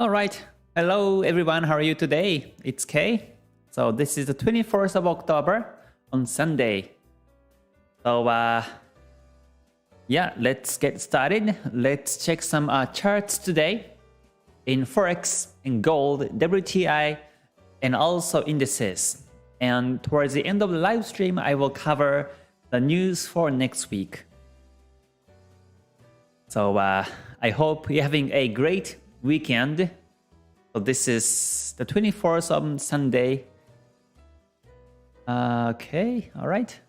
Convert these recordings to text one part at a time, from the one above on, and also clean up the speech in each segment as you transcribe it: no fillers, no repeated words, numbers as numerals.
All right. Hello, everyone. How are you today? It's Kay. So this is the 21st of October on Sunday. So yeah, let's get started. Let's check some charts today in Forex, in gold, WTI, and also indices. And towards the end of the live stream, I will cover the news for next week. So I hope you're having a great weekend. So this is the 24th on Sunday. Okay, all right.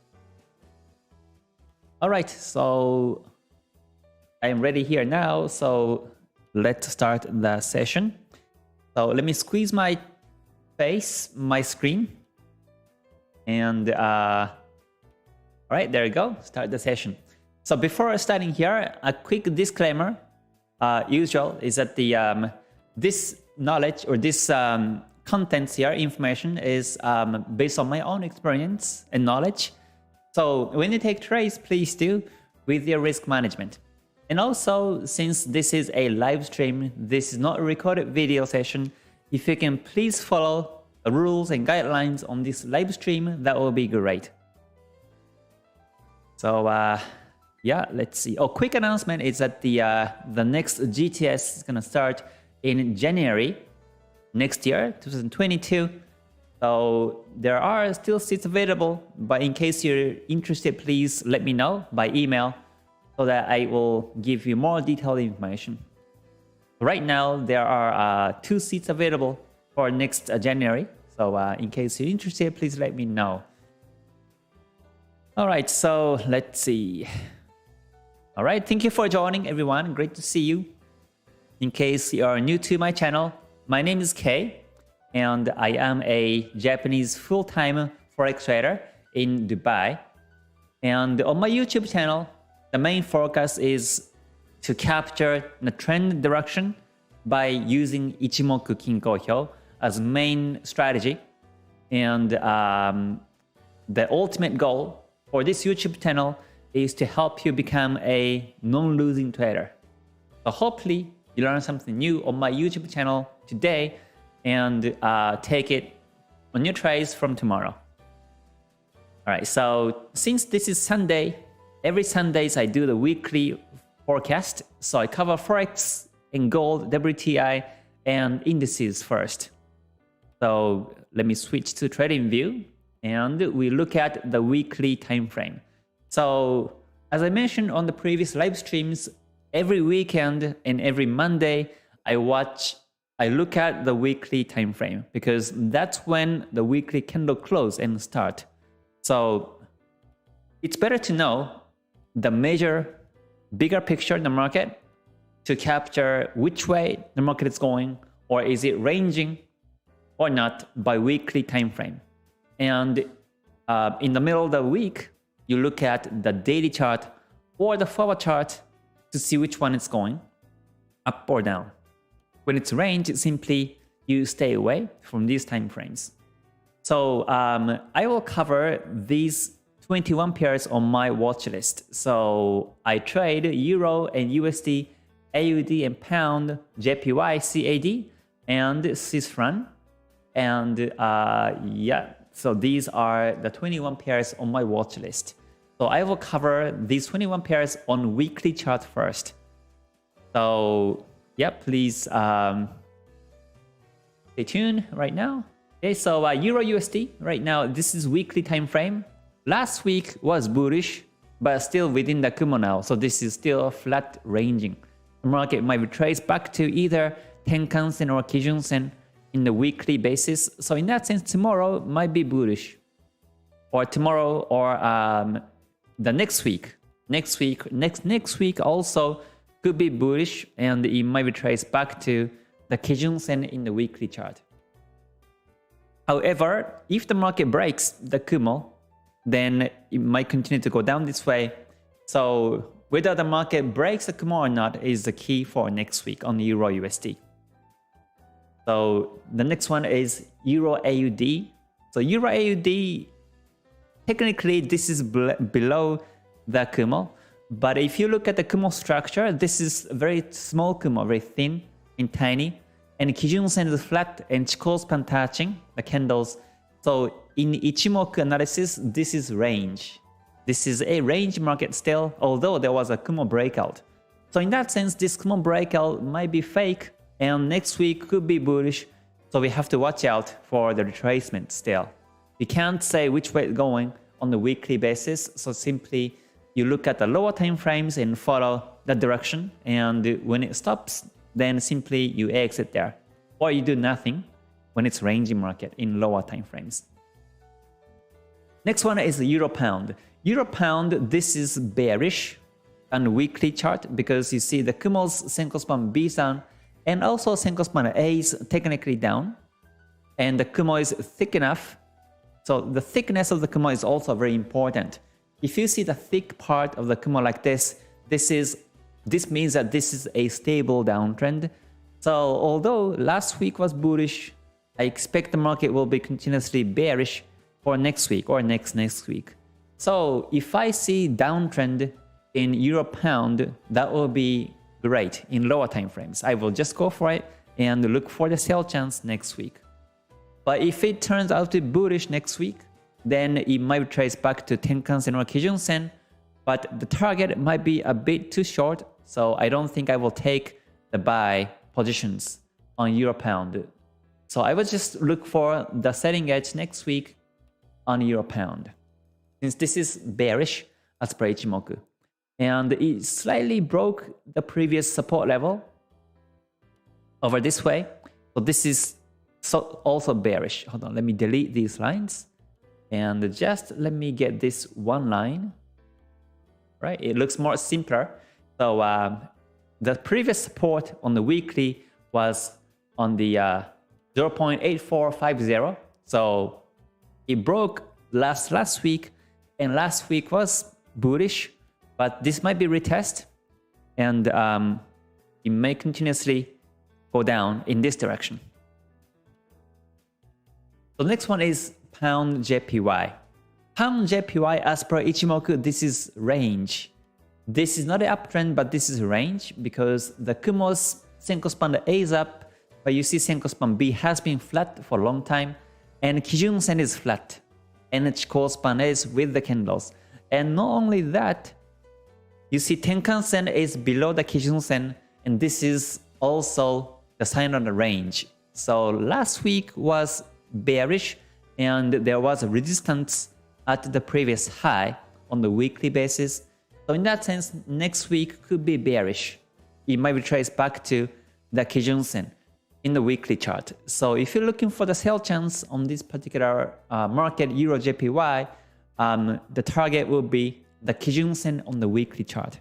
All right, so I'm ready here now. So let's start the session. So let me squeeze my face, my screen. And all right, there you go. Start the session. So before starting here, a quick disclaimer. Usual is that the this knowledge or this contents here, information is based on my own experience and knowledge. So when you take trades, please do with your risk management. And also, since this is a live stream, this is not a recorded video session. If you can please follow the rules and guidelines on this live stream, that will be great. So yeah, let's see. Oh, quick announcement is that the next GTS is gonna start in January next year, 2022. So there are still seats available, but in case you're interested, please let me know by email so that I will give you more detailed information. Right now, there are 2 seats available for next January. So in case you're interested, please let me know. All right, so let's see. All right, thank you for joining, everyone. Great to see you. In case you are new to my channel, my name is Kay, and I am a Japanese full-time Forex trader in Dubai. And on my YouTube channel, the main focus is to capture the trend direction by using Ichimoku Kinko as main strategy. And the ultimate goal for this YouTube channel is to help you become a non-losing trader. So hopefully you learn something new on my YouTube channel today and take it on your trades from tomorrow. All right, so since this is Sunday, every Sundays I do the weekly forecast. So I cover Forex and gold, WTI, and indices first. So let me switch to trading view and we look at the weekly time frame. So as I mentioned on the previous live streams, every weekend and every Monday, I look at the weekly time frame because that's when the weekly candle close and start. So it's better to know the major, bigger picture in the market to capture which way the market is going, or is it ranging or not by weekly time frame. And in the middle of the week, you look at the daily chart or the forward chart to see which one is going, up or down. When it's range, simply you stay away from these time frames. So I will cover these 21 pairs on my watch list. So I trade Euro and USD, AUD and Pound, JPY, CAD, and Swiss franc. And yeah, so these are the 21 pairs on my watch list. So I will cover these 21 pairs on weekly chart first. So yeah, please stay tuned right now. Okay, so Euro USD right now, this is weekly time frame. Last week was bullish, but still within the Kumo now. So this is still flat ranging. The market might retrace back to either Tenkan-sen or Kijun-sen in the weekly basis. So in that sense, tomorrow might be bullish, or tomorrow, or the next week. Next week also could be bullish, and it might retrace back to the Kijun-sen in the weekly chart. However, if the market breaks the Kumo, then it might continue to go down this way. So whether the market breaks the Kumo or not is the key for next week on Euro USD. So the next one is Euro AUD. So Euro AUD, technically this is below the Kumo, but if you look at the Kumo structure, this is very small Kumo, very thin and tiny, and Kijun Sen is flat and Chikou span touching the candles. So in Ichimoku analysis, this is range. This is a range market still, although there was a Kumo breakout. So in that sense, this Kumo breakout might be fake, and next week could be bullish. So we have to watch out for the retracement still. We can't say which way it's going on the weekly basis. So simply you look at the lower time frames and follow that direction. And when it stops, then simply you exit there. Or you do nothing when it's ranging market in lower time frames. Next one is Euro Pound. Euro Pound, this is bearish on the weekly chart because you see the Kumo's Senko span B down and also Senko span A is technically down. And the Kumo is thick enough. So the thickness of the Kumo is also very important. If you see the thick part of the Kumo like this, this means that this is a stable downtrend. So although last week was bullish, I expect the market will be continuously bearish for next week or next week. So if I see downtrend in Euro Pound, that will be great in lower time frames. I will just go for it and look for the sell chance next week. But if it turns out to be bullish next week, then it might trace back to Tenkan-sen or Kijun-sen, but the target might be a bit too short, so I don't think I will take the buy positions on Euro Pound. So I will just look for the selling edge next week on Euro Pound, since this is bearish as per Ichimoku. And it slightly broke the previous support level over this way. So this is also bearish. Hold on, let me delete these lines. And just let me get this one line. Right, it looks more simpler. So the previous support on the weekly was on the 0.8450. So it broke last week, and last week was bullish, but this might be retest, and it may continuously go down in this direction. So the next one is Pound JPY. Pound JPY, as per Ichimoku, this is range. This is not an uptrend, but this is range because the Kumo's Senko span A is up, but you see Senko span B has been flat for a long time, and Kijun Sen is flat, and Chikou span is with the candles. And not only that, you see Tenkan Sen is below the Kijun Sen, and this is also the sign of the range. So last week was bearish, and there was a resistance at the previous high on the weekly basis. So in that sense, next week could be bearish. It might retrace back to the Kijun Sen in the weekly chart. So if you're looking for the sell chance on this particular market, Euro JPY, the target will be the Kijun Sen on the weekly chart.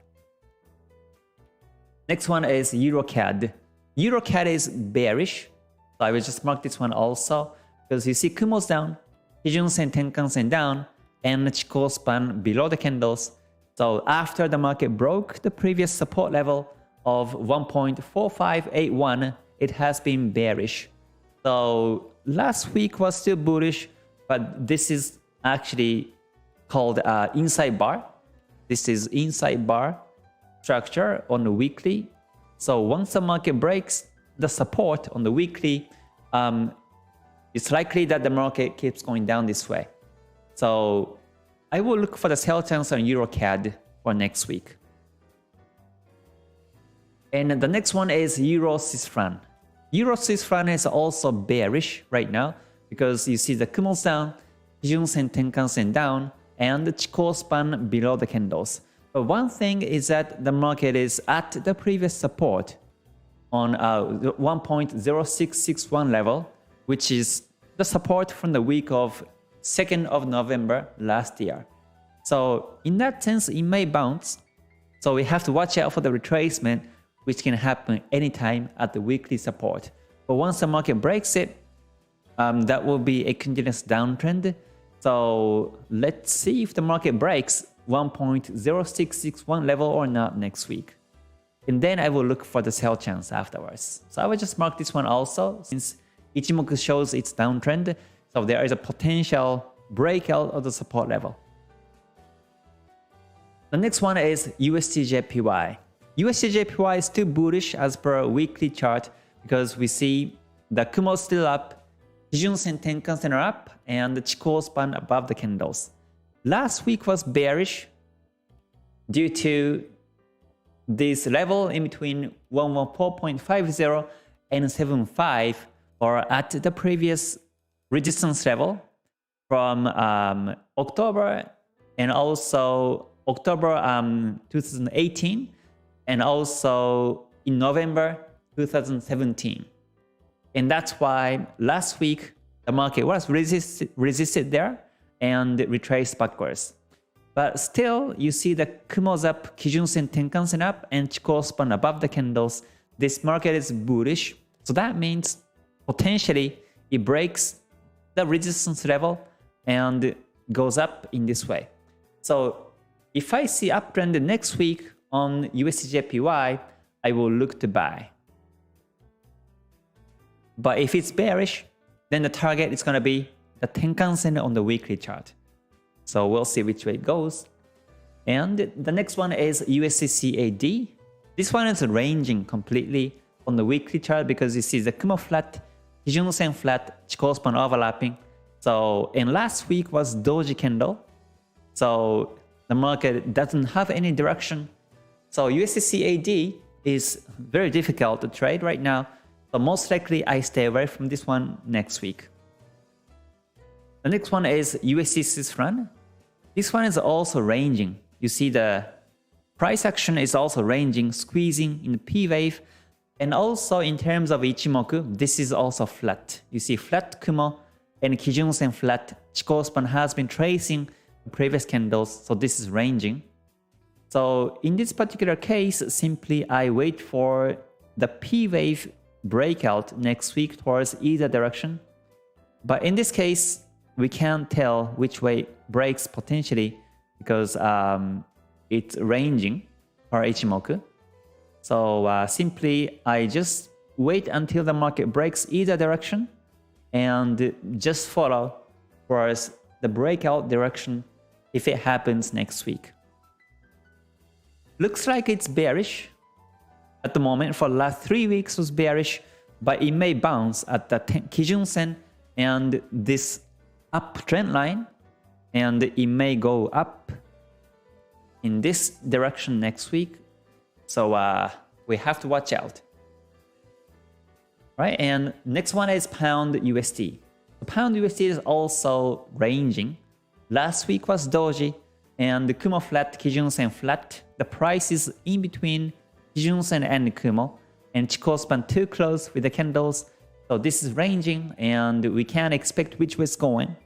Next one is Euro CAD. Euro CAD is bearish. So I will just mark this one also because you see Kumo's down, Kijun Sen, Tenkan Sen down, and Chikou span below the candles. So after the market broke the previous support level of 1.4581, it has been bearish. So last week was still bullish, but this is actually called inside bar. This is inside bar structure on the weekly. So once the market breaks the support on the weekly, it's likely that the market keeps going down this way. So I will look for the sell chance on Euro CAD for next week. And the next one is Euro Swiss franc. Euro Swiss franc is also bearish right now because you see the Kumo's down, Kijun Sen, Tenkan Sen down, and the Chikou span below the candles. But one thing is that the market is at the previous support on 1.0661 level, which is the support from the week of 2nd of November last year. So in that sense, it may bounce. So we have to watch out for the retracement, which can happen anytime at the weekly support. But once the market breaks it, that will be a continuous downtrend. So let's see if the market breaks 1.0661 level or not next week. And then I will look for the sell chance afterwards. So I will just mark this one also, since Ichimoku shows its downtrend. So there is a potential breakout of the support level. The next one is USD JPY. USD JPY is still bullish as per weekly chart, because we see the Kumo still up, Kijun-sen, Tenkan-sen are up, and the Chikou span above the candles. Last week was bearish due to this level in between 114.50 and 75, or at the previous resistance level from October and also October 2018 and also in November 2017. And that's why last week the market was resisted there and retraced backwards. But still, you see the Kumo's up, Kijun-sen, Tenkan-sen up, and Chikou span above the candles. This market is bullish. So that means potentially it breaks the resistance level and goes up in this way. So if I see uptrend next week on USDJPY, I will look to buy. But if it's bearish, then the target is going to be the Tenkan-sen on the weekly chart. So we'll see which way it goes. And the next one is USDCAD. This one is ranging completely on the weekly chart because you see the Kumo flat, Kijun-sen flat, Chikou span overlapping. So in last week was doji candle. So the market doesn't have any direction. So USDCAD is very difficult to trade right now. So most likely I stay away from this one next week. The next one is USD Swiss franc. This one is also ranging. You see the price action is also ranging, squeezing in the P wave. And also in terms of Ichimoku, this is also flat. You see flat Kumo and Kijun-sen flat. Chikou span has been tracing the previous candles, so this is ranging. So in this particular case, simply I wait for the P wave breakout next week towards either direction. But in this case, we can't tell which way breaks potentially because it's ranging for Ichimoku. So simply I just wait until the market breaks either direction and just follow towards the breakout direction if it happens next week. Looks like it's bearish at the moment. For the last 3 weeks was bearish, but it may bounce at the Kijun-sen and this uptrend line, and it may go up in this direction next week. So we have to watch out. Right, and next one is Pound USD. The Pound USD is also ranging. Last week was doji and the Kumo flat, Kijun-sen flat. The price is in between Kijun-sen and Kumo, and Chikou span too close with the candles. So this is ranging and we can't expect which way it's going.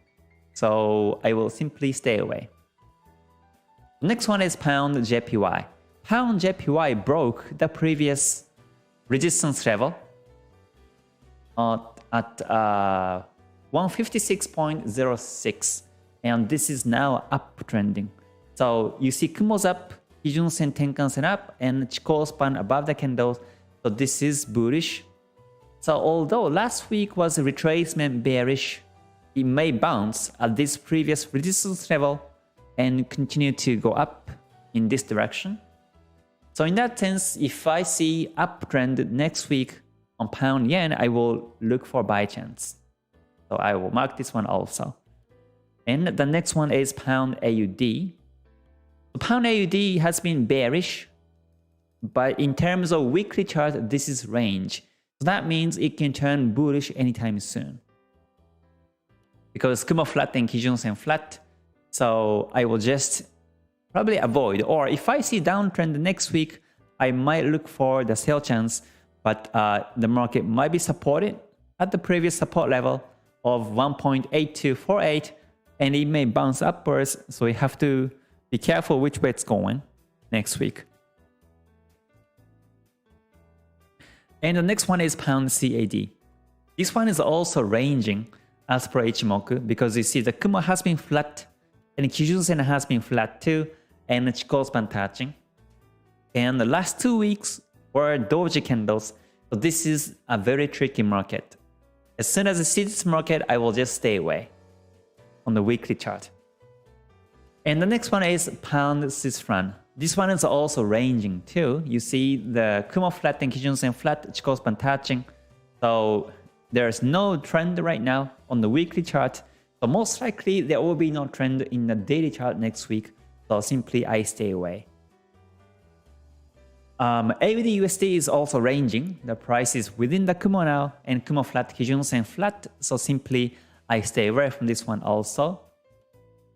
So I will simply stay away. The next one is Pound JPY. Pound JPY broke the previous resistance level at 156.06, and this is now uptrending. So you see Kumo's up, Kijun-sen, Tenkan-sen up, and Chikou span above the candles. So this is bullish. So although last week was a retracement bearish, it may bounce at this previous resistance level and continue to go up in this direction. So in that sense, if I see uptrend next week on Pound Yen, I will look for buy chance. So I will mark this one also. And the next one is Pound AUD. The Pound AUD has been bearish, but in terms of weekly chart, this is range. So that means it can turn bullish anytime soon. Because Kumo flat and Kijun-sen flat, so I will just probably avoid. Or if I see downtrend next week, I might look for the sell chance, but the market might be supported at the previous support level of 1.8248, and it may bounce upwards, so you have to be careful which way it's going next week. And the next one is Pound CAD. This one is also ranging as per Ichimoku, because you see the Kumo has been flat and Kijun-sen has been flat too, and Chikou span touching. And the last 2 weeks were doji candles, so this is a very tricky market. As soon as I see this market, I will just stay away on the weekly chart. And the next one is Pound Swiss franc. This one is also ranging too. You see the Kumo flat and Kijun-sen flat, Chikou span touching. So there's no trend right now on the weekly chart. So most likely there will be no trend in the daily chart next week. So simply I stay away. AUD USD is also ranging. The price is within the Kumo now, and Kumo flat, Kijun Sen flat. So simply I stay away from this one also.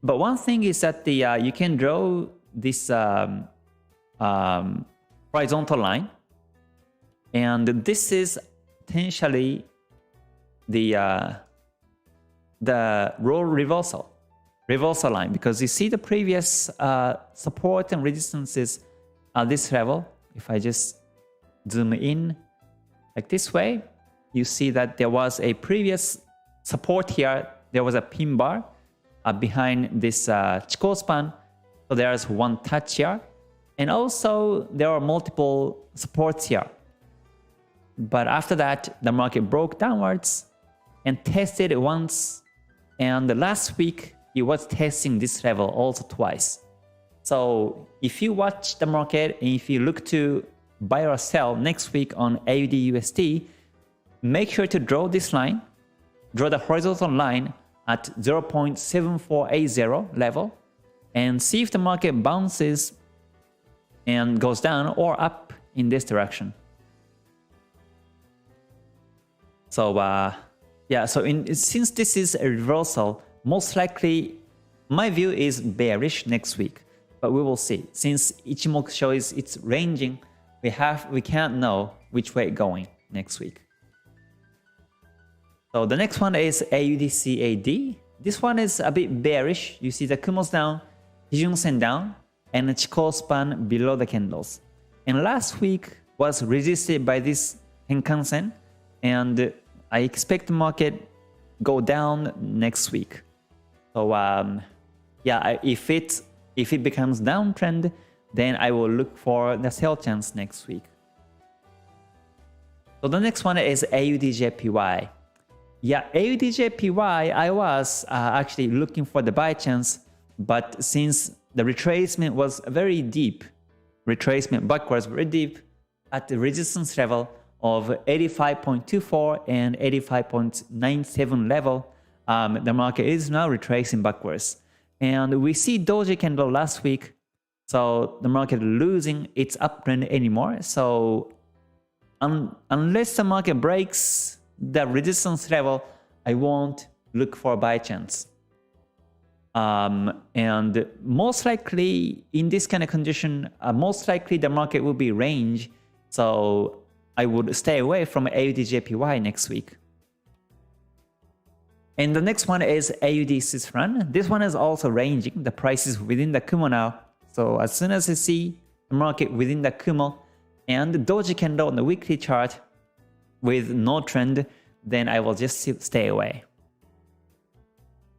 But one thing is that you can draw this horizontal line, and this is potentially the roll reversal line, because you see the previous support and resistances at this level. If I just zoom in like this way, you see that there was a previous support here. There was a pin bar behind this Chikou span. So there's one touch here. And also there are multiple supports here. But after that, the market broke downwards and tested it once. And last week, it was testing this level also twice. So if you watch the market and if you look to buy or sell next week on AUD USD, make sure to draw this line, draw the horizontal line at 0.7480 level, and see if the market bounces and goes down or up in this direction. So yeah, so since this is a reversal, most likely my view is bearish next week. But we will see. Since Ichimoku shows it's ranging, we can't know which way going next week. So the next one is AUD-CAD. This one is a bit bearish. You see the Kumo's down, Kijun Sen down, and the Chikou span below the candles. And last week was resisted by this Tenkan Sen, and I expect the market go down next week. So yeah, if it becomes downtrend, then I will look for the sell chance next week. So the next one is AUD-JPY. Yeah, AUD-JPY, I was actually looking for the buy chance, but since the retracement was very deep, retracement backwards very deep at the resistance level of 85.24 and 85.97 level, the market is now retracing backwards. And we see doji candle last week, so the market losing its uptrend anymore. So unless the market breaks the resistance level, I won't look for a buy chance. And most likely in this kind of condition, most likely the market will be range. So I would stay away from AUD-JPY next week. And the next one is AUD Swiss franc. This one is also ranging. The price is within the Kumo now. So as soon as I see the market within the Kumo and the doji candle on the weekly chart with no trend, then I will just stay away.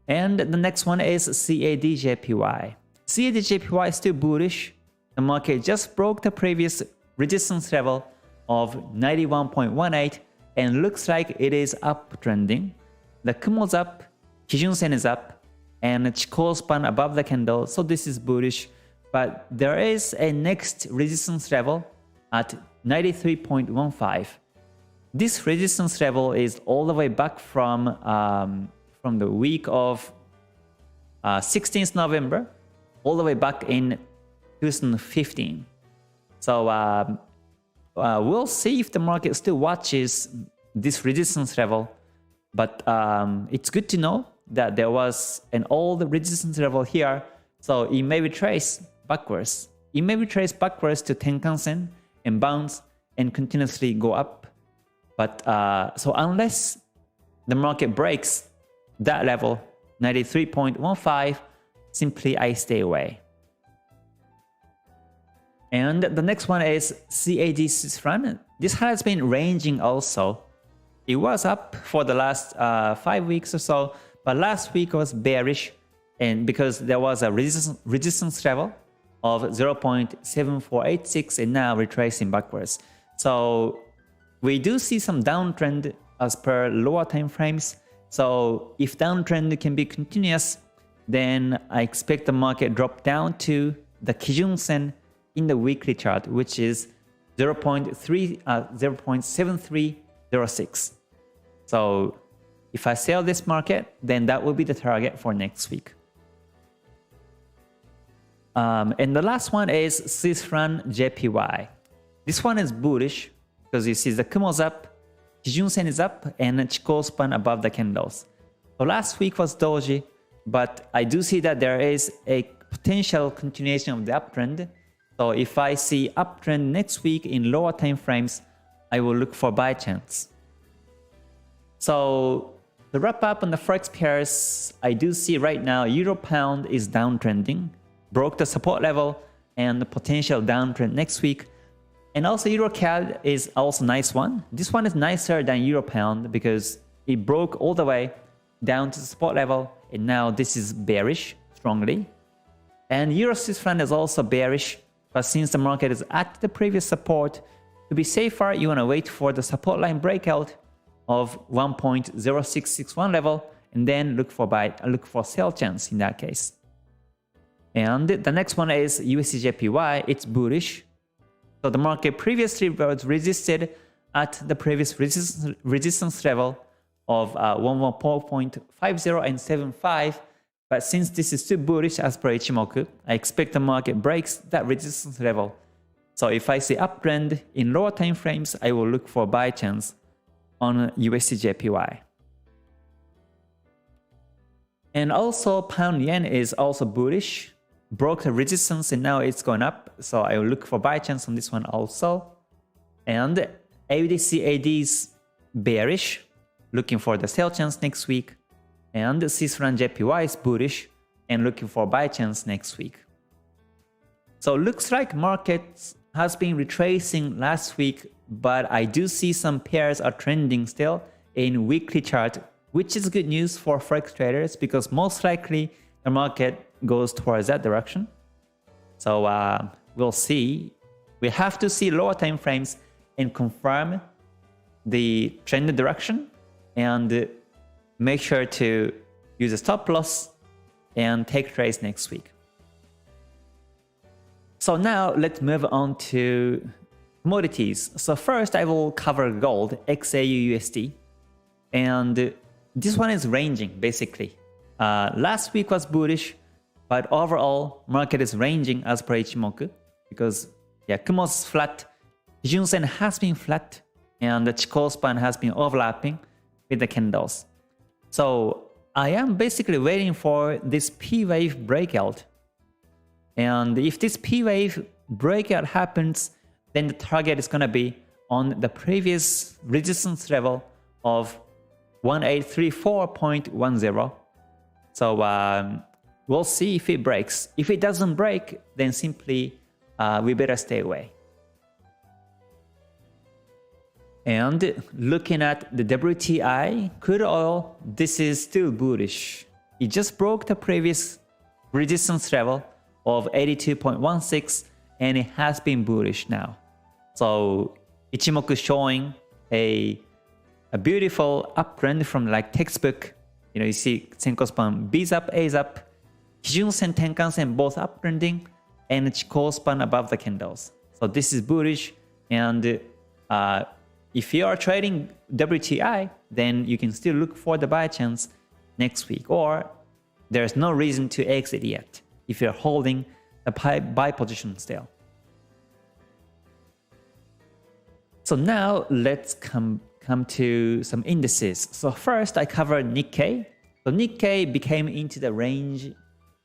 And the next one is CAD-JPY. CAD-JPY is still bullish. The market just broke the previous resistance level of 91.18 and looks like it is uptrending. The Kumo's up, Kijun Sen is up, and Chikou span above the candle, so this is bullish. But there is a next resistance level at 93.15. This resistance level is all the way back from the week of 16th November, all the way back in 2015. So we'll see if the market still watches this resistance level. But it's good to know that there was an old resistance level here, so it may retrace backwards. It may retrace backwards to Tenkan Sen and bounce and continuously go up. But so unless the market breaks that level, 93.15, simply I stay away. And the next one is CAD Swiss franc. This has been ranging also. It was up for the last 5 weeks or so, but last week was bearish, and because there was a resistance level of 0.7486 and now retracing backwards. So we do see some downtrend as per lower time frames. So if downtrend can be continuous, then I expect the market drop down to the Kijun Sen in the weekly chart, which is 0.7306. So if I sell this market, then that will be the target for next week. And the last one is Swiss franc JPY. This one is bullish because you see the Kumo's up, Kijun Sen is up, and Chikou span above the candles. So last week was doji, but I do see that there is a potential continuation of the uptrend. So if I see uptrend next week in lower time frames, I will look for buy chance. So to wrap up on the Forex pairs, I do see right now Euro Pound is downtrending, broke the support level and the potential downtrend next week. And also Euro CAD is also a nice one. This one is nicer than Euro Pound because it broke all the way down to the support level, and now this is bearish strongly. And Euro Swiss franc is also bearish, but since the market is at the previous support, to be safer, you want to wait for the support line breakout of 1.0661 level, and then look for sell chance in that case. And the next one is USD/JPY. It's bullish. So the market previously was resisted at the previous resistance level of 114.50 and 75. But since this is too bullish as per Ichimoku, I expect the market breaks that resistance level. So if I see uptrend in lower time frames, I will look for buy chance on USD/JPY. And also pound yen is also bullish. Broke the resistance and now it's going up. So I will look for buy chance on this one also. And AUD/CAD is bearish, looking for the sell chance next week. And Swiss franc JPY is bullish and looking for buy chance next week. So looks like markets has been retracing last week, but I do see some pairs are trending still in weekly chart, which is good news for Forex traders because most likely the market goes towards that direction. So we'll see. We have to see lower time frames and confirm the trend direction and make sure to use a stop loss and take trades next week. So now let's move on to commodities. So first I will cover gold, XAU/USD. And this one is ranging basically. Last week was bullish, but overall market is ranging as per Ichimoku because Kumo's flat, Kijun Sen has been flat, and the Chikou span has been overlapping with the candles. So I am basically waiting for this P wave breakout. And if this P wave breakout happens, then the target is going to be on the previous resistance level of 1834.10. So we'll see if it breaks. If it doesn't break, then simply we better stay away. And looking at the WTI, crude oil, this is still bullish. It just broke the previous resistance level of 82.16 and it has been bullish now. So Ichimoku showing a beautiful uptrend from like textbook. You know, you see Senko span B's up, A's up, Kijun Sen, Tenkan Sen both uptrending, and Chikou span above the candles. So this is bullish, and if you are trading WTI, then you can still look for the buy chance next week, or there's no reason to exit yet if you're holding a buy position still. So now let's come to some indices. So first I covered Nikkei. So Nikkei became into the range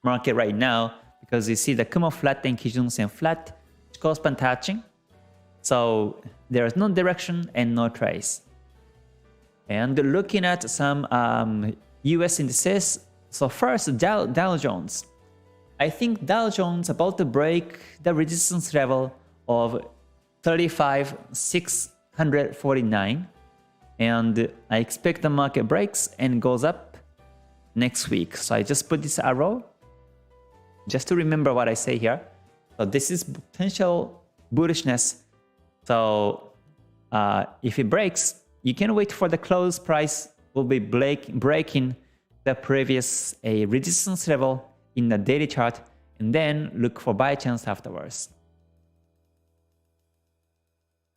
market right now because you see the Kumo flat and Kijun Sen flat, Chikou span touching. So there is no direction and no trace. And looking at some US indices. So first Dow Jones. I think Dow Jones about to break the resistance level of 35,649. And I expect the market breaks and goes up next week. So I just put this arrow just to remember what I say here. So this is potential bullishness. So if it breaks, you can wait for the close price will be breaking the previous resistance level in the daily chart, and then look for buy chance afterwards.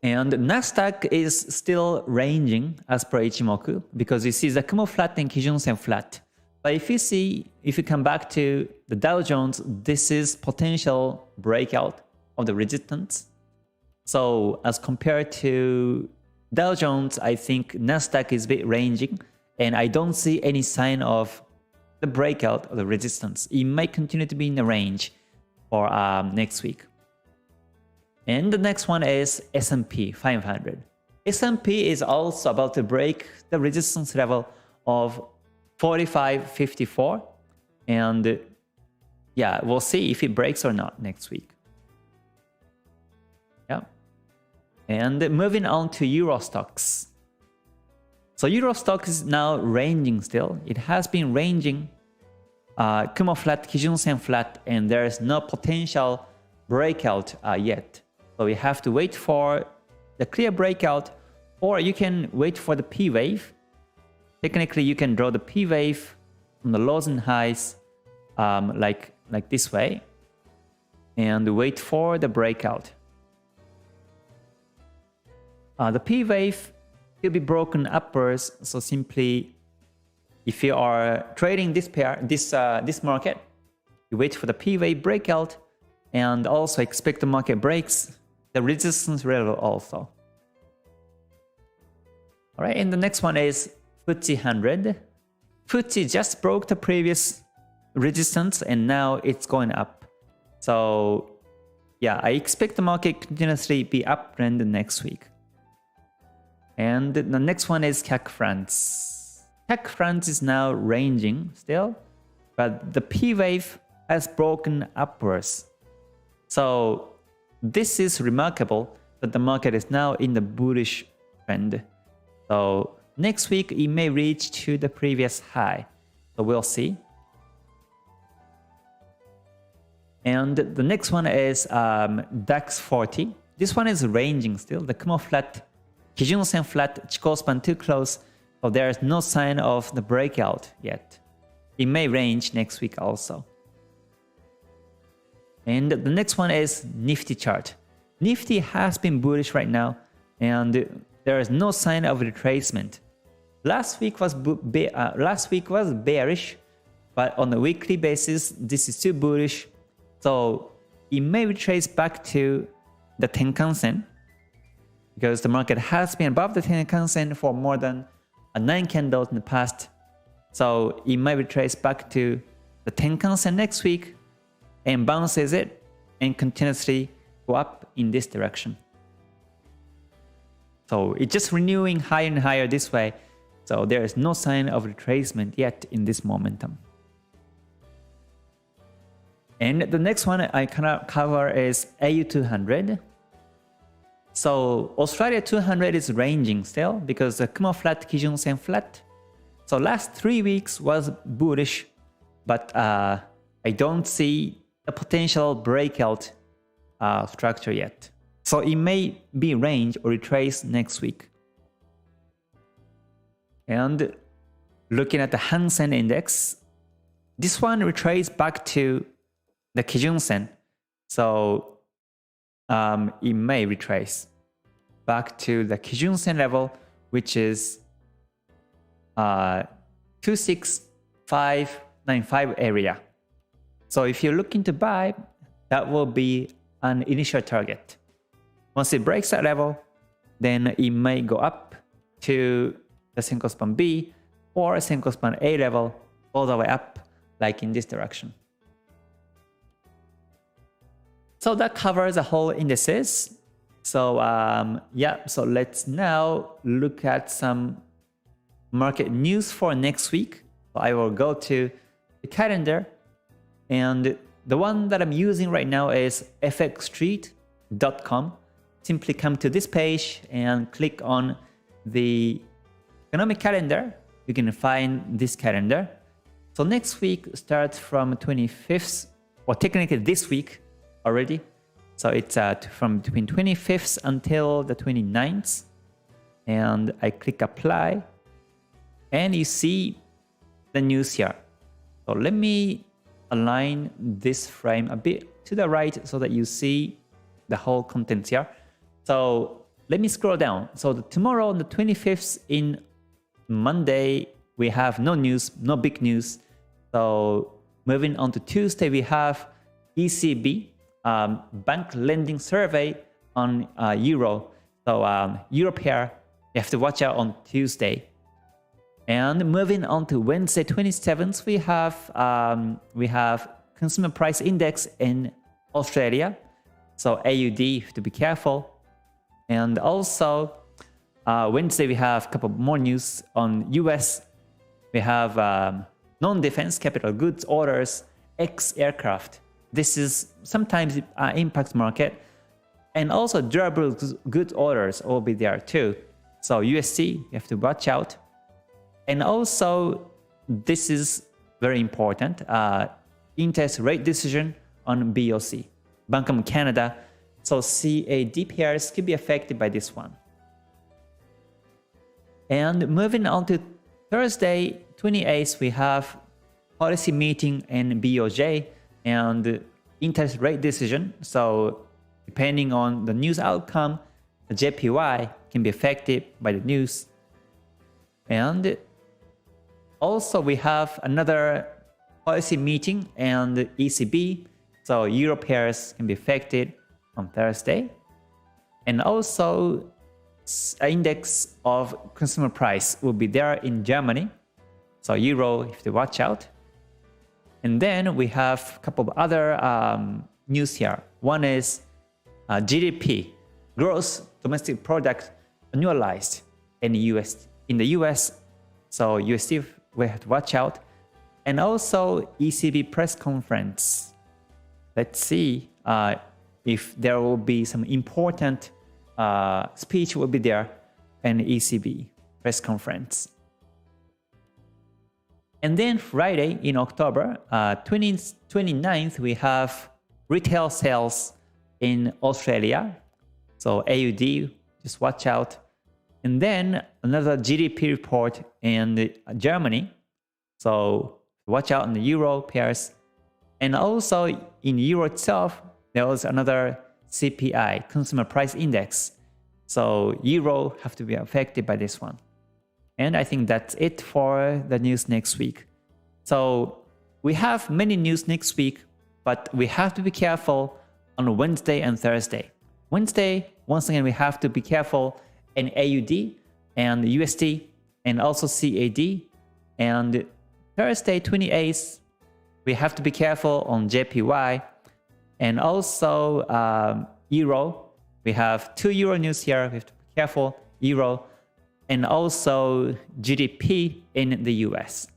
And Nasdaq is still ranging as per Ichimoku because you see the Kumo flat and Kijun Sen flat. But if you come back to the Dow Jones, this is potential breakout of the resistance. So as compared to Dow Jones, I think Nasdaq is a bit ranging, and I don't see any sign of the breakout of the resistance. It might continue to be in the range for next week. And the next one is S&P 500. S&P is also about to break the resistance level of 45.54, and yeah, we'll see if it breaks or not next week. Yeah. And moving on to Euro stocks. So Euro stock is now ranging still. It has been ranging Kumo flat, Kijun Sen flat, and there is no potential breakout yet. So we have to wait for the clear breakout, or you can wait for the P wave. Technically, you can draw the P wave from the lows and highs like this way, and wait for the breakout. The P wave will be broken upwards. So simply, if you are trading this pair, this market, you wait for the P wave breakout, and also expect the market breaks the resistance level also. All right, and the next one is FTSE 100. FTSE just broke the previous resistance and now it's going up. So yeah, I expect the market continuously be uptrend next week. And the next one is CAC France. CAC France is now ranging still, but the P wave has broken upwards. So this is remarkable that the market is now in the bullish trend. So next week it may reach to the previous high. So we'll see. And the next one is DAX 40. This one is ranging still. The Kumo flat, Kijun Sen flat, Chikou span too close. So there is no sign of the breakout yet. It may range next week also. And the next one is Nifty chart. Nifty has been bullish right now, and there is no sign of retracement. Last week was bearish, but on a weekly basis, this is still bullish. So it may retrace back to the Tenkan-sen because the market has been above the Tenkan-sen for more than 9 candles in the past. So it might retrace back to the Tenkan-sen next week and bounces it and continuously go up in this direction. So it's just renewing higher and higher this way. So there is no sign of retracement yet in this momentum. And the next one I cannot cover is AU200. So Australia 200 is ranging still because the Kumo flat, Kijun Sen flat. So last 3 weeks was bullish, but I don't see a potential breakout structure yet. So it may be range or retrace next week. And looking at the Hang Seng Index, this one retraced back to the Kijun Sen. So it may retrace back to the Kijun Sen level, which is 26595 area. So if you're looking to buy, that will be an initial target. Once it breaks that level, then it may go up to the Senko Span B or Senko Span A level all the way up, like in this direction. So that covers the whole indices. So yeah, so let's now look at some market news for next week. So I will go to the calendar, and the one that I'm using right now is fxstreet.com. Simply come to this page and click on the economic calendar. You can find this calendar. So next week starts from 25th, or technically this week already. So it's from between 25th until the 29th. And I click apply. And you see the news here. So let me align this frame a bit to the right so that you see the whole contents here. So let me scroll down. So tomorrow on the 25th in Monday, we have no news, no big news. So moving on to Tuesday, we have ECB bank lending survey on euro. So euro pair, you have to watch out on Tuesday. And moving on to Wednesday 27th, we have consumer price index in Australia. So AUD, you have to be careful. And also Wednesday we have a couple more news on US. We have non-defense capital goods orders, ex-aircraft. This is sometimes impacts market. And also durable goods orders will be there too. So USD, you have to watch out. And also, this is very important, interest rate decision on BOC, Bank of Canada. So CAD pairs could be affected by this one. And moving on to Thursday, 28th, we have policy meeting in BOJ and interest rate decision. So depending on the news outcome, the JPY can be affected by the news. And also, we have another policy meeting and ECB, so euro pairs can be affected on Thursday. And also, index of consumer price will be there in Germany, so euro, you have to watch out. And then we have a couple of other news here. One is GDP, gross domestic product annualized in the US, so USD, we have to watch out. And also ECB press conference. Let's see if there will be some important speech will be there in ECB press conference. And then Friday in October, 29th, we have retail sales in Australia. So AUD, just watch out. And then another GDP report in Germany. So watch out on the euro pairs. And also in euro itself, there was another CPI, consumer price index. So euro have to be affected by this one. And I think that's it for the news next week. So we have many news next week, but we have to be careful on Wednesday and Thursday. Wednesday, once again, we have to be careful in AUD and USD and also CAD. And Thursday, 28th, we have to be careful on JPY and also euro. We have 2 euro news here. We have to be careful, euro, and also GDP in the US.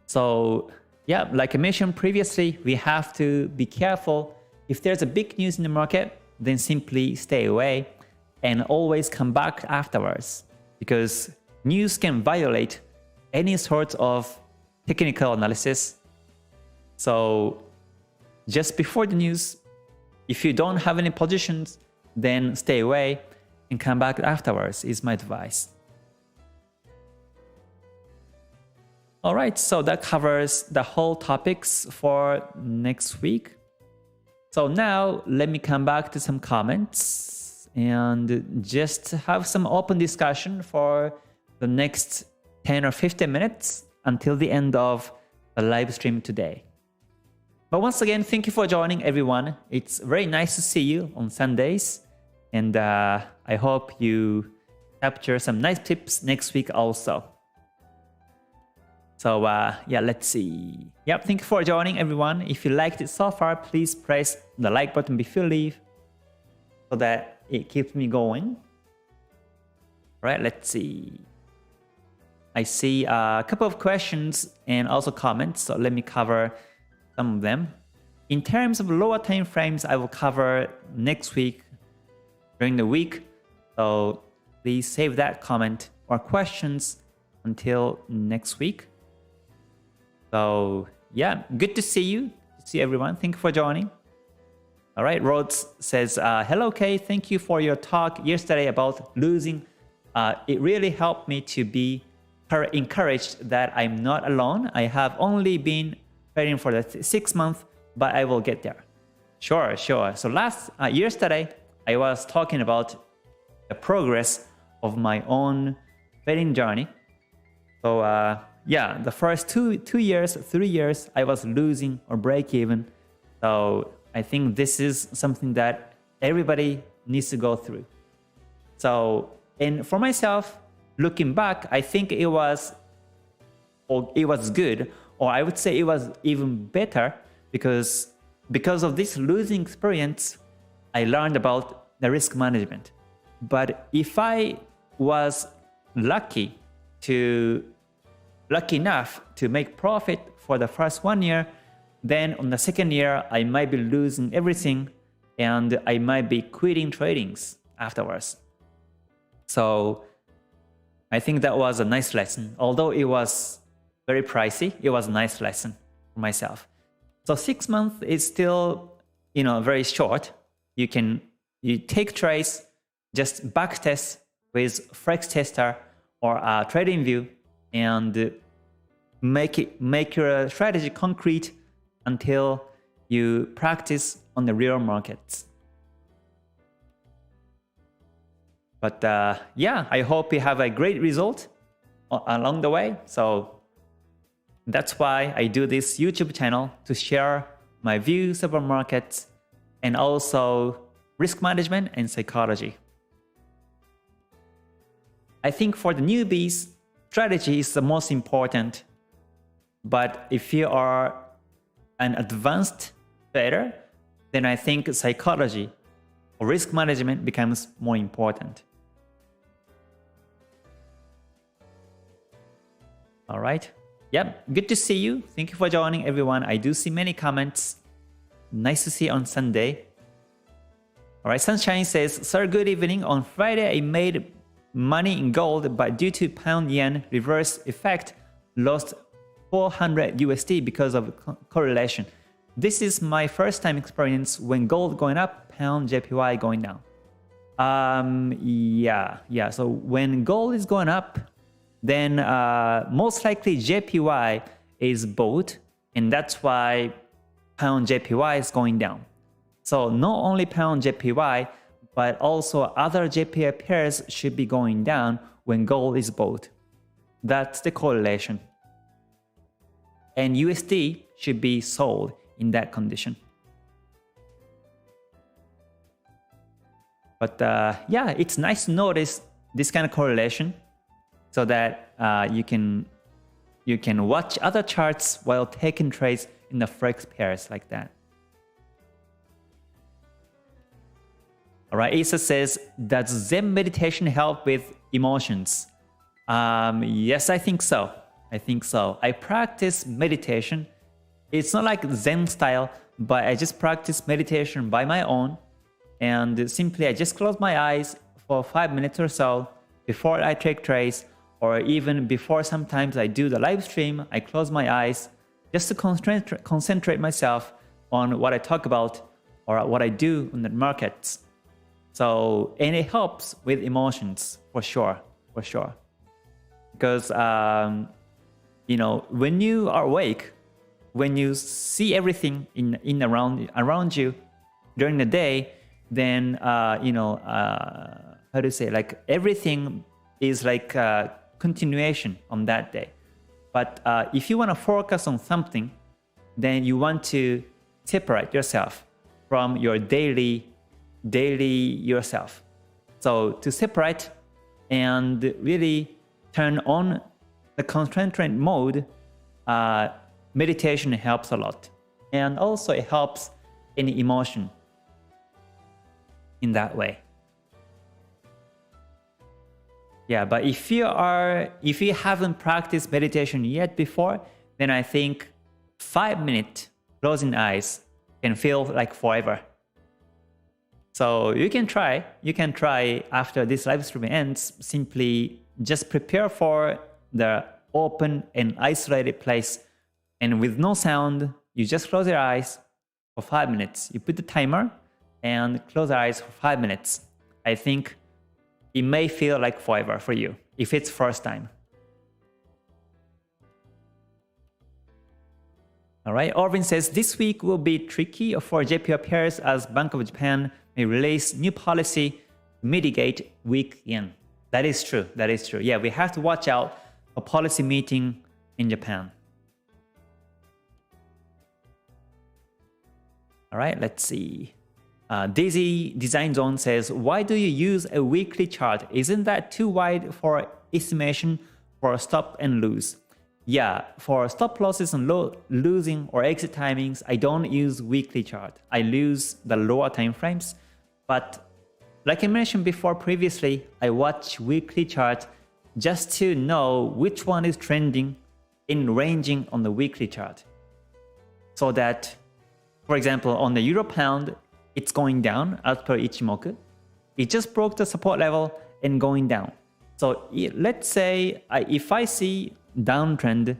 So yeah, like I mentioned previously, we have to be careful. If there's a big news in the market, then simply stay away and always come back afterwards, because news can violate any sort of technical analysis. So just before the news, if you don't have any positions, then stay away and come back afterwards is my advice. All right, so that covers the whole topics for next week. So now let me come back to some comments and just have some open discussion for the next 10 or 15 minutes until the end of the live stream today. But once again, thank you for joining, everyone. It's very nice to see you on Sundays. And I hope you capture some nice tips next week also. So yeah, let's see. Yep, thank you for joining, everyone. If you liked it so far, please press the like button before you leave so that it keeps me going. All right, let's see. I see a couple of questions and also comments, so let me cover some of them. In terms of lower time frames, I will cover next week during the week. So please save that comment or questions until next week. So yeah, good to see you. See everyone. Thank you for joining. All right, Rhodes says, hello, Kay. Thank you for your talk yesterday about losing. It really helped me to be encouraged that I'm not alone. I have only been trading for the 6 months, but I will get there. Sure. So yesterday, I was talking about the progress of my own trading journey. So yeah, the first 2 years, 3 years, I was losing or break even. So I think this is something that everybody needs to go through. So, and for myself, looking back, I think it was good, or I would say it was even better because of this losing experience, I learned about the risk management. But if I was lucky enough to make profit for the first 1 year, then on the second year, I might be losing everything and I might be quitting tradings afterwards. So I think that was a nice lesson. Although it was very pricey, it was a nice lesson for myself. So 6 months is still, very short. You take trades, just backtest with Forex Tester or TradingView and make your strategy concrete until you practice on the real markets. But yeah, I hope you have a great result along the way. So that's why I do this YouTube channel, to share my views about markets and also risk management and psychology. I think for the newbies, strategy is the most important. But if you are an advanced trader, then I think psychology or risk management becomes more important. All right. Yep. Good to see you. Thank you for joining, everyone. I do see many comments. Nice to see you on Sunday. All right. Sunshine says, "Sir, good evening. On Friday, I made money in gold, but due to pound yen reverse effect, lost 400 USD because of correlation. This is my first time experience when gold going up, pound JPY going down." Yeah. So when gold is going up, then most likely JPY is bought, and that's why pound JPY is going down. So not only pound JPY, but also other JPY pairs should be going down when gold is bought. That's the correlation. And USD should be sold in that condition. But yeah, it's nice to notice this kind of correlation so that you can watch other charts while taking trades in the Forex pairs like that. All right, Isa says, "Does Zen meditation help with emotions?" Yes, I think so. I practice meditation. It's not like Zen style, but I just practice meditation by my own. And simply I just close my eyes for 5 minutes or so before I take trades, or even before sometimes I do the live stream, I close my eyes just to concentrate myself on what I talk about or what I do in the markets. So, and it helps with emotions for sure. Because, when you are awake, when you see everything around you during the day, then, how do you say, like everything is like a continuation on that day. But if you want to focus on something, then you want to separate yourself from your daily yourself. So to separate and really turn on the concentrate mode, meditation helps a lot. And also it helps any emotion in that way. Yeah, but if you haven't practiced meditation yet before, then I think 5 minutes closing eyes can feel like forever. So you can try after this live stream ends. Simply just prepare for the open and isolated place, and with no sound, you just close your eyes for 5 minutes. You put the timer and close your eyes for 5 minutes. I think it may feel like forever for you if it's first time. All right, Orvin says, "This week will be tricky for JPY pairs as Bank of Japan may release new policy to mitigate weak yen. That is true. That is true. Yeah, we have to watch out for policy meeting in Japan. All right, let's see. Daisy Design Zone says, why do you use a weekly chart? Isn't that too wide for estimation for stop and lose? Yeah, for stop losses and losing or exit timings, I don't use weekly chart. I use the lower time frames. But like I mentioned before previously, I watch weekly chart just to know which one is trending in ranging on the weekly chart. So that, for example, on the Euro Pound, it's going down as per Ichimoku. It just broke the support level and going down. So let's say if I see downtrend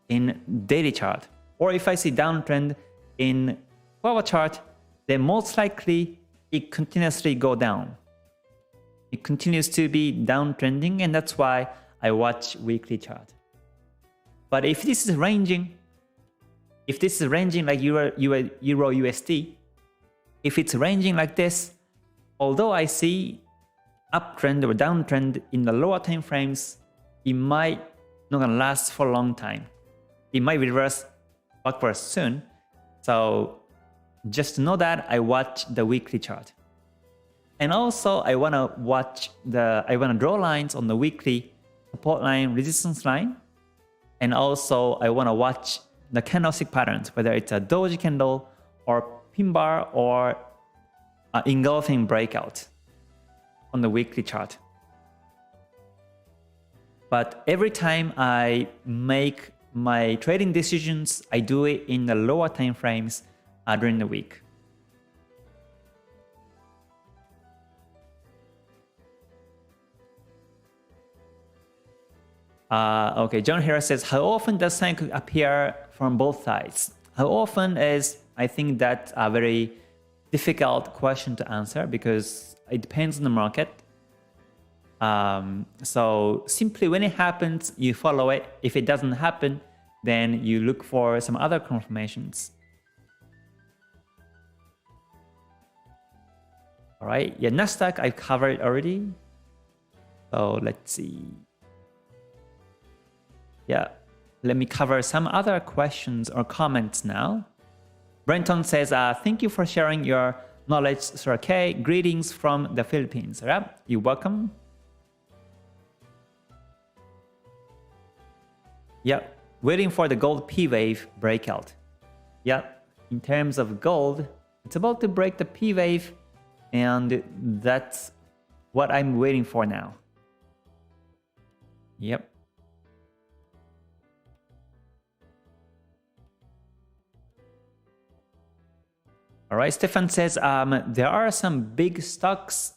in daily chart, or if I see downtrend in 4-hour chart, then most likely it continuously go down. It continues to be downtrending, and that's why I watch weekly chart. But if this is ranging like Euro USD, if it's ranging like this, although I see uptrend or downtrend in the lower time frames, it might not gonna last for a long time. It might reverse backwards soon. So just to know that, I watch the weekly chart. And also I wanna draw lines on the weekly support line, resistance line. And also I wanna watch the candlestick patterns, whether it's a doji candle or pin bar or engulfing breakout on the weekly chart. But every time I make my trading decisions, I do it in the lower time frames during the week. Okay, John Harris says, how often does sign appear from both sides? How often is, I think that's a very difficult question to answer because it depends on the market. So simply when it happens, you follow it. If it doesn't happen, then you look for some other confirmations. All right, yeah, Nasdaq I covered already. So let's see. Yeah, let me cover some other questions or comments now. Brenton says, thank you for sharing your knowledge, Sir K. Greetings from the Philippines. Yeah, you're welcome. Yeah, waiting for the gold P wave breakout. Yeah, in terms of gold, it's about to break the P wave, and that's what I'm waiting for now. Yep. All right, Stefan says, there are some big stocks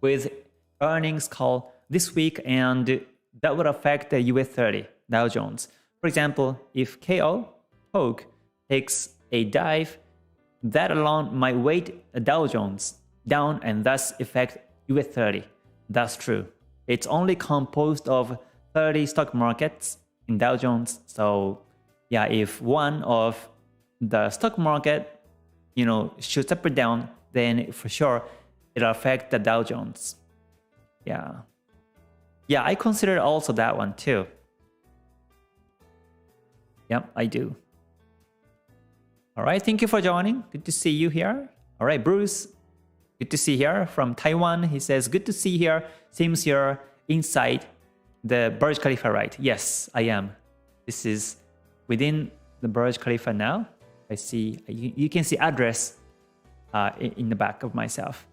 with earnings call this week, and that would affect the US 30, Dow Jones. For example, if KO takes a dive, that alone might weight the Dow Jones down and thus affect US 30. That's true. It's only composed of 30 stock markets in Dow Jones. So yeah, if one of the stock market shoots up or down, then for sure it'll affect the Dow Jones. Yeah, I consider also that one too. Yep, I do. All right, thank you for joining. Good to see you here. All right, Bruce, good to see you here from Taiwan. He says, good to see you here. Seems you're inside the Burj Khalifa, right? Yes, I am. This is within the Burj Khalifa now. I see, you can see address in the back of myself.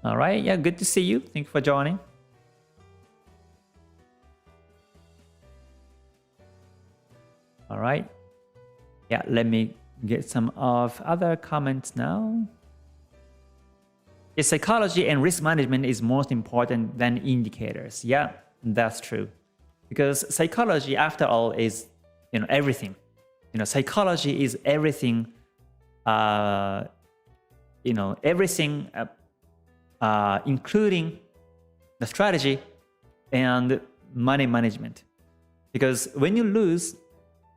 All right, yeah, good to see you. Thank you for joining. All right, yeah, let me get some of other comments now. Yes, psychology and risk management is most important than indicators. Yeah, that's true. Because psychology, after all, is everything. Psychology is everything. Everything, including the strategy and money management. Because when you lose,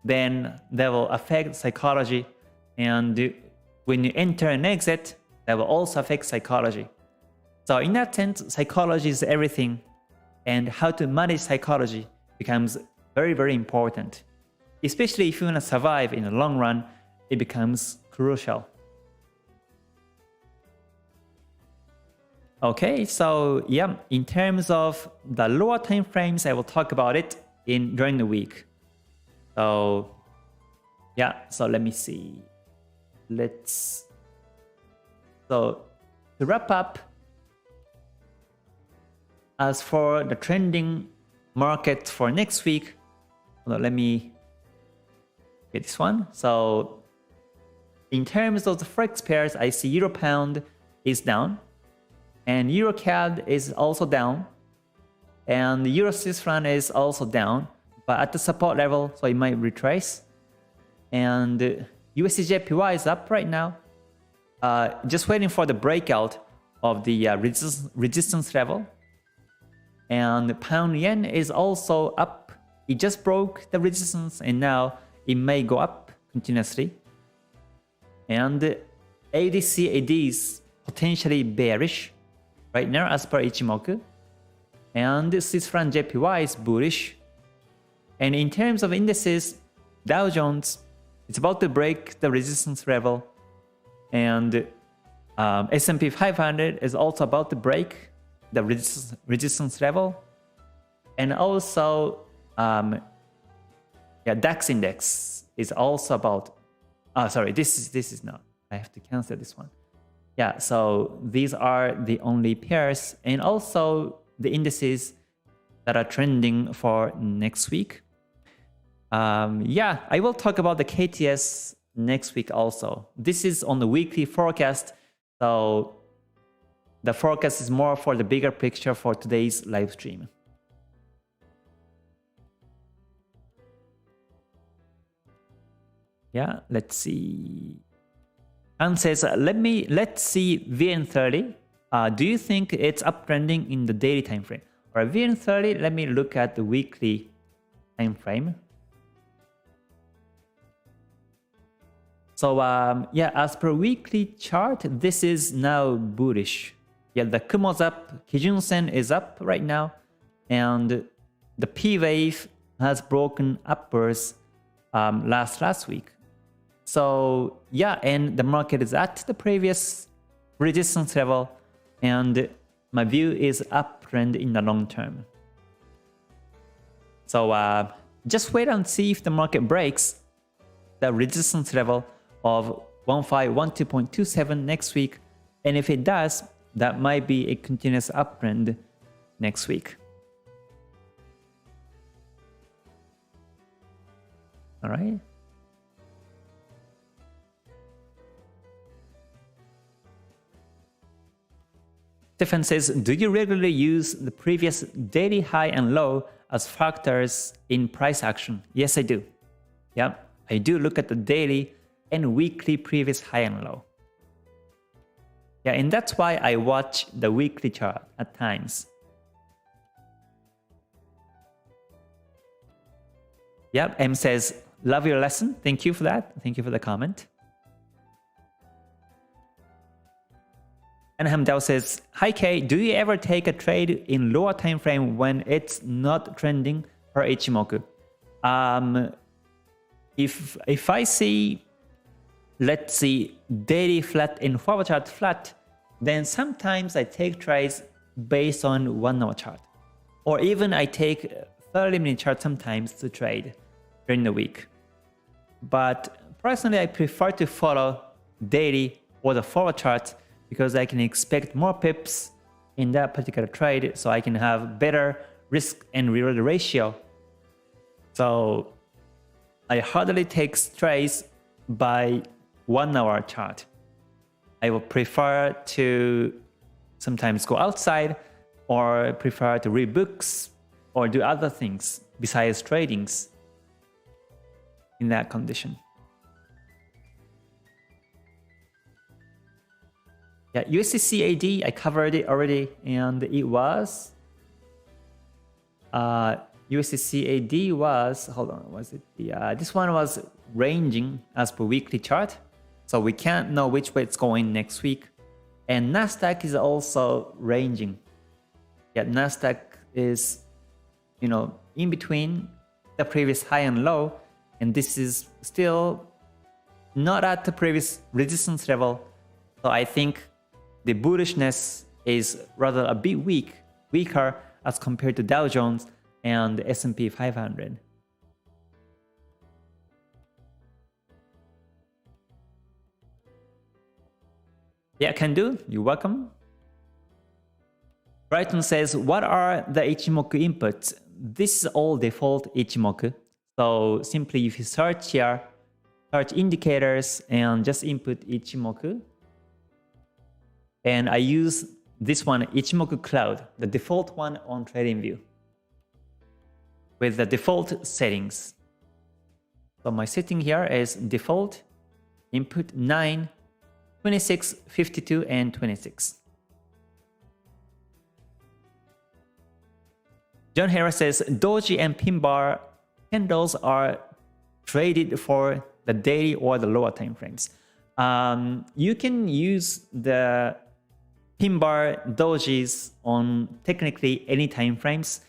then that will affect psychology, and when you enter and exit, that will also affect psychology. So in that sense, psychology is everything, and how to manage psychology becomes very, very important. Especially if you want to survive in the long run, it becomes crucial. Okay, so yeah, in terms of the lower time frames, I will talk about it during the week. So yeah, so let me see. So to wrap up, as for the trending market for next week, let me get this one. So in terms of the Forex pairs, I see Euro Pound is down, and Euro CAD is also down, and the Euro Swiss franc is also down, but at the support level, so it might retrace. And USD JPY is up right now, just waiting for the breakout of the resistance level. And the pound yen is also up. It just broke the resistance, and now it may go up continuously. And ADC AD is potentially bearish right now as per Ichimoku. And Swiss franc JPY is bullish. And in terms of indices, Dow Jones, it's about to break the resistance level. And S&P 500 is also about to break the resistance level. And also DAX index is also about, sorry, this is not, I have to cancel this one. Yeah, so these are the only pairs, and also the indices that are trending for next week. Yeah, I will talk about the KTS next week also. This is on the weekly forecast, so the forecast is more for the bigger picture for today's live stream. Yeah, let's see. Han says, let's see VN30. Do you think it's uptrending in the daily time frame? For VN30, let me look at the weekly time frame. So yeah, as per weekly chart, this is now bullish. Yeah, the Kumo's up, Kijun Sen is up right now, and the P wave has broken upwards last week. So yeah, and the market is at the previous resistance level, and my view is uptrend in the long term. So just wait and see if the market breaks the resistance level of 1512.27 next week, and if it does, that might be a continuous uptrend next week. All right. Stefan says, do you regularly use the previous daily high and low as factors in price action? Yes, I do. Yeah, I do look at the daily and weekly previous high and low. Yeah, and that's why I watch the weekly chart at times. Yep, M says, love your lesson. Thank you for that. Thank you for the comment. And Hamdao says, hi Kay, do you ever take a trade in lower time frame when it's not trending per Ichimoku? If I see, let's see, daily flat and forward chart flat, then sometimes I take trades based on 1 hour chart. Or even I take 30-minute chart sometimes to trade during the week. But personally, I prefer to follow daily or the forward chart because I can expect more pips in that particular trade, so I can have better risk and reward ratio. So I hardly take trades by 1 hour chart. I will prefer to sometimes go outside or prefer to read books or do other things besides tradings in that condition. Yeah, USD CAD, I covered it already, and it was USD CAD was, hold on, was it the this one was ranging as per weekly chart. So we can't know which way it's going next week. And Nasdaq is also ranging. Yeah, Nasdaq is, in between the previous high and low. And this is still not at the previous resistance level. So I think the bullishness is rather a bit weaker as compared to Dow Jones and the S&P 500. Yeah, can do. You're welcome. Brighton says, what are the Ichimoku inputs? This is all default Ichimoku. So simply if you search here, search indicators and just input Ichimoku. And I use this one, Ichimoku Cloud, the default one on TradingView with the default settings. So my setting here is default, input 9, 26, 52, and 26. John Harris says, Doji and pin bar candles are traded for the daily or the lower time frames. You can use the pin bar dojis on technically any time frames.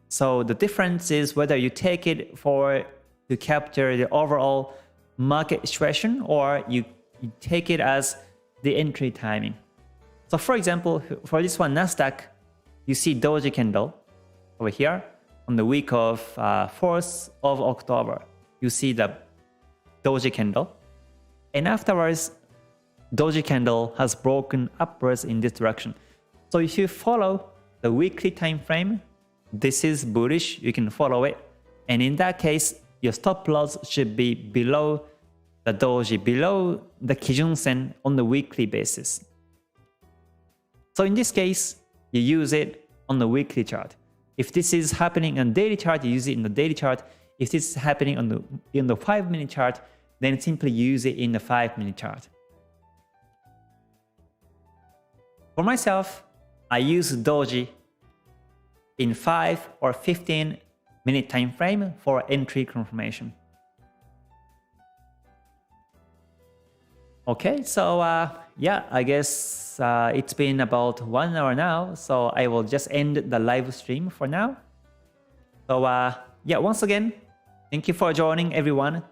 So the difference is whether you take it to capture the overall market situation or you take it as the entry timing. So for example, for this one, Nasdaq, you see doji candle over here on the week of 4th of October. You see the doji candle. And afterwards, doji candle has broken upwards in this direction. So if you follow the weekly time frame, this is bullish, you can follow it. And in that case, your stop loss should be below the doji, below the Kijun Sen on the weekly basis. So in this case, you use it on the weekly chart. If this is happening on daily chart, you use it in the daily chart. If this is happening in the 5-minute chart, then simply use it in the 5-minute chart. For myself, I use doji in 5 or 15-minute time frame for entry confirmation. Okay, so yeah, I guess it's been about 1 hour now, so I will just end the live stream for now. So yeah, once again, thank you for joining, everyone.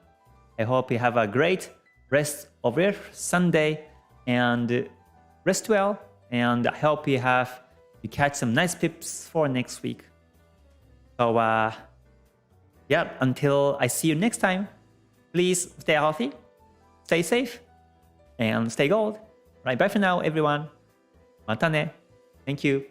I hope you have a great rest of your Sunday and rest well. And I hope you catch some nice pips for next week. So yeah, until I see you next time, please stay healthy, stay safe, and stay gold. Right, bye for now, everyone. Mata ne. Thank you.